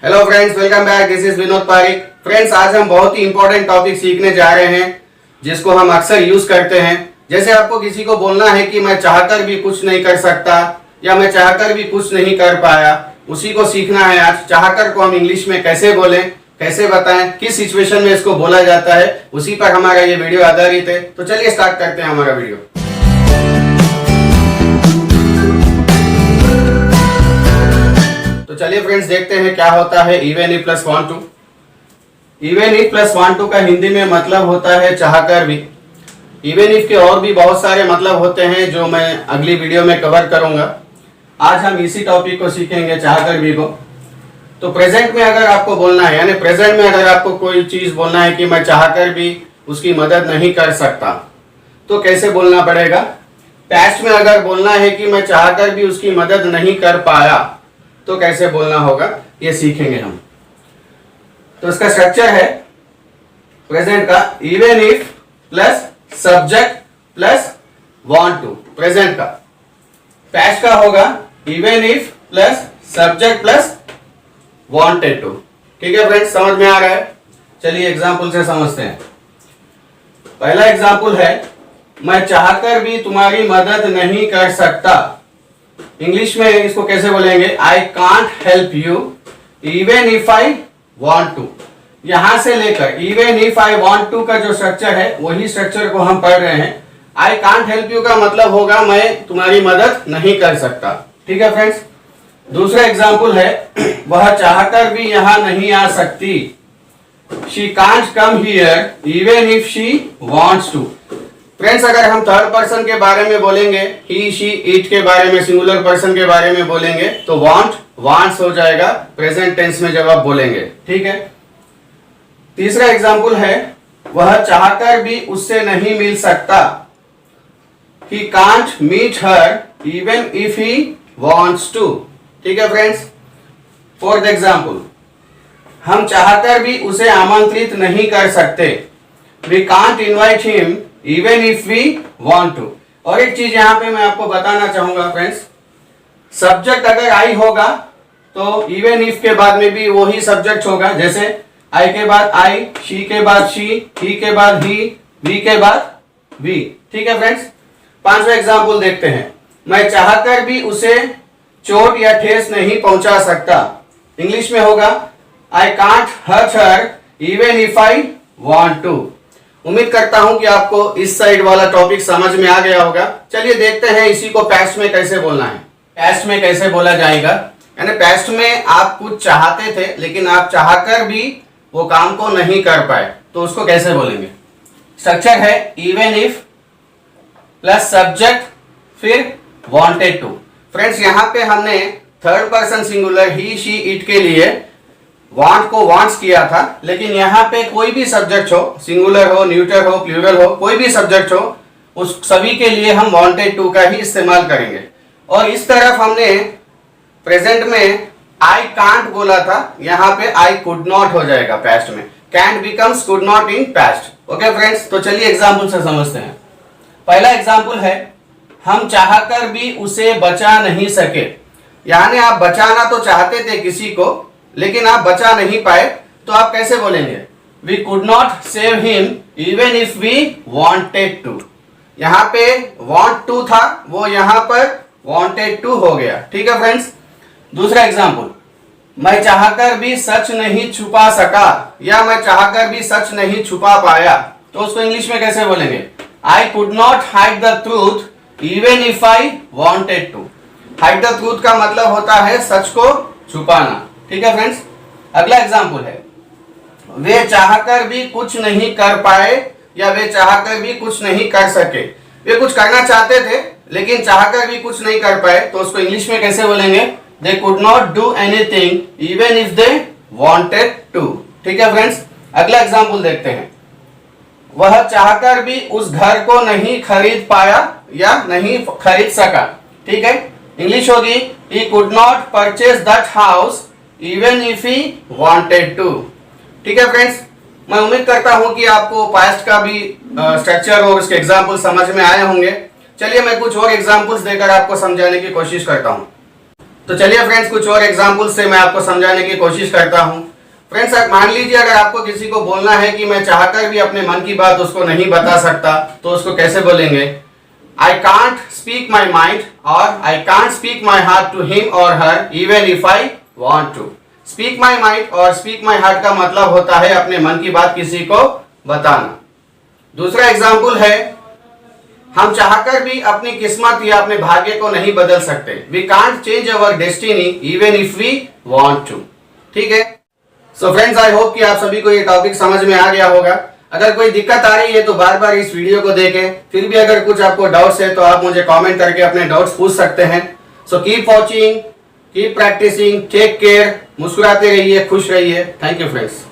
Hello friends, welcome back. This is Vinod Pareek. Friends, आज हम बहुत ही इंपॉर्टेंट टॉपिक सीखने जा रहे हैं जिसको हम अक्सर यूज करते हैं। जैसे आपको किसी को बोलना है कि मैं चाहकर भी कुछ नहीं कर सकता या मैं चाहकर भी कुछ नहीं कर पाया, उसी को सीखना है आज। चाहकर को हम इंग्लिश में कैसे बोलें, कैसे बताएं, किस सिचुएशन में इसको बोला जाता है, उसी पर हमारा ये वीडियो आधारित है। तो चलिए स्टार्ट करते हैं हमारा वीडियो। तो चलिए फ्रेंड्स, देखते हैं क्या होता है even if plus want to. Even if plus want to का हिंदी में मतलब होता है चाहकर भी। इवन इफ के और भी बहुत सारे मतलब होते हैं जो मैं अगली वीडियो में कवर करूंगा। आज हम इसी टॉपिक को सीखेंगे, चाहकर भी को। तो प्रेजेंट में अगर आपको बोलना है, यानी प्रेजेंट में अगर आपको कोई चीज बोलना है कि मैं चाहकर भी उसकी मदद नहीं कर सकता, तो कैसे बोलना पड़ेगा। पास्ट में अगर बोलना है कि मैं चाहकर भी उसकी मदद नहीं कर पाया, तो कैसे बोलना होगा, ये सीखेंगे हम। तो इसका स्ट्रक्चर है प्रेजेंट का even if plus subject plus want to. Present का पास्ट का होगा even if plus subject plus wanted to. ठीक है फ्रेंड्स, समझ में आ रहा है। चलिए एग्जांपल से समझते हैं। पहला एग्जांपल है, मैं चाहकर भी तुम्हारी मदद नहीं कर सकता। इंग्लिश में इसको कैसे बोलेंगे, I can't help you even if I want to. यहां से लेकर even if I want to का जो स्ट्रक्चर है, वही स्ट्रक्चर को हम पढ़ रहे हैं। आई कांट हेल्प यू का मतलब होगा मैं तुम्हारी मदद नहीं कर सकता। ठीक है फ्रेंड्स। दूसरा एग्जांपल है, वह चाहकर भी यहां नहीं आ सकती। She can't come here even if she wants to. Friends, अगर हम थर्ड पर्सन के बारे में बोलेंगे, ही शी इट के बारे में, सिंगुलर पर्सन के बारे में बोलेंगे, तो वांट वांट्स हो जाएगा प्रेजेंट टेंस में जब आप बोलेंगे। ठीक है। तीसरा एग्जांपल है, वह चाहकर भी उससे नहीं मिल सकता। He can't meet her even if he wants to. ठीक है फ्रेंड्स। फोर्थ एग्जांपल, हम चाहकर भी उसे आमंत्रित नहीं कर सकते। We can't invite him even if we want to. और एक चीज यहां पे मैं आपको बताना चाहूंगा फ्रेंड्स, सब्जेक्ट अगर आई होगा तो इवन इफ के बाद में भी वही सब्जेक्ट होगा। जैसे आई के बाद आई, शी के बाद शी, ही के बाद ही, वी के बाद वी। ठीक है फ्रेंड्स। पांचवा एग्जांपल देखते हैं, मैं चाहकर भी उसे चोट या ठेस नहीं पहुंचा सकता। इंग्लिश में होगा, I can't hurt her even if I want to. उम्मीद करता हूं कि आपको इस साइड वाला टॉपिक समझ में आ गया होगा। चलिए देखते हैं इसी को पास्ट में कैसे बोलना है। पास्ट में कैसे बोला जाएगा, यानी पास्ट में आप कुछ चाहते थे लेकिन आप चाहकर भी वो काम को नहीं कर पाए, तो उसको कैसे बोलेंगे। स्ट्रक्चर है इवन इफ प्लस सब्जेक्ट फिर वांटेड टू। फ्रेंड्स, यहां पे हमने third person singular he she it के लिए वांट को वांट्स किया था, लेकिन यहाँ पे कोई भी सब्जेक्ट हो, सिंगुलर हो, न्यूटर हो, प्लूरल हो, कोई भी सब्जेक्ट हो, उस सभी के लिए हम वांटेड टू का ही इस्तेमाल करेंगे। और इस तरफ हमने प्रेजेंट में आई कांट बोला था, यहाँ पे आई कुड नॉट हो जाएगा पास्ट में। कैंट बिकम्स कुड नॉट इन पास्ट। ओके फ्रेंड्स, तो चलिए एग्जाम्पल से समझते हैं। पहला एग्जाम्पल है, हम चाहकर भी उसे बचा नहीं सके। यानी आप बचाना तो चाहते थे किसी को, लेकिन आप बचा नहीं पाए, तो आप कैसे बोलेंगे, we could not save him even if we wanted to. यहां पे वांट टू था, वो यहां पर वांटेड टू हो गया। ठीक है फ्रेंड्स। दूसरा एग्जांपल, मैं चाहकर भी सच नहीं छुपा सका या मैं चाहकर भी सच नहीं छुपा पाया, तो उसको इंग्लिश में कैसे बोलेंगे, I could not hide the truth even if I wanted to. Hide the truth का मतलब होता है सच को छुपाना। ठीक है फ्रेंड्स। अगला एग्जांपल है, वे चाहकर भी कुछ नहीं कर पाए या वे चाहकर भी कुछ नहीं कर सके। वे कुछ करना चाहते थे लेकिन चाहकर भी कुछ नहीं कर पाए, तो उसको इंग्लिश में कैसे बोलेंगे, they could not do anything even if they wanted to. ठीक है फ्रेंड्स। अगला एग्जांपल देखते हैं, वह चाहकर भी उस घर को नहीं खरीद पाया या नहीं खरीद सका। ठीक है। इंग्लिश होगी, he could not purchase that house even if he wanted to। ठीक है फ्रेंड्स, मैं उम्मीद करता हूं कि आपको पास्ट का भी स्ट्रक्चर और उसके एग्जांपल समझ में आए होंगे। चलिए मैं कुछ और एग्जांपल्स देकर आपको समझाने की कोशिश करता हूं। तो चलिए फ्रेंड्स कुछ और एग्जाम्पल से मैं आपको समझाने की कोशिश करता हूँ। फ्रेंड्स मान लीजिए अगर आपको किसी को बोलना है कि मैं चाहकर भी अपने मन की बात उसको नहीं बता सकता, तो उसको कैसे बोलेंगे? I can't speak my mind or I can't speak my heart to him or her even if I want to. Speak my mind और speak my heart का मतलब होता है अपने मन की बात किसी को बताना। दूसरा एग्जाम्पल है, हम चाहकर भी अपनी किस्मत या अपने भाग्य को नहीं बदल सकते। We can't change our destiny even if we want to. ठीक है। सो फ्रेंड्स आई होप कि आप सभी को ये टॉपिक समझ में आ गया होगा। अगर कोई दिक्कत आ रही है तो बार बार इस वीडियो को देखें। फिर भी अगर कुछ आपको डाउट्स है तो आप मुझे कमेंट करके अपने डाउट्स पूछ सकते हैं। So keep watching, keep practising, take care, मुस्कुराते रहिए, खुश रहिए। Thank you friends.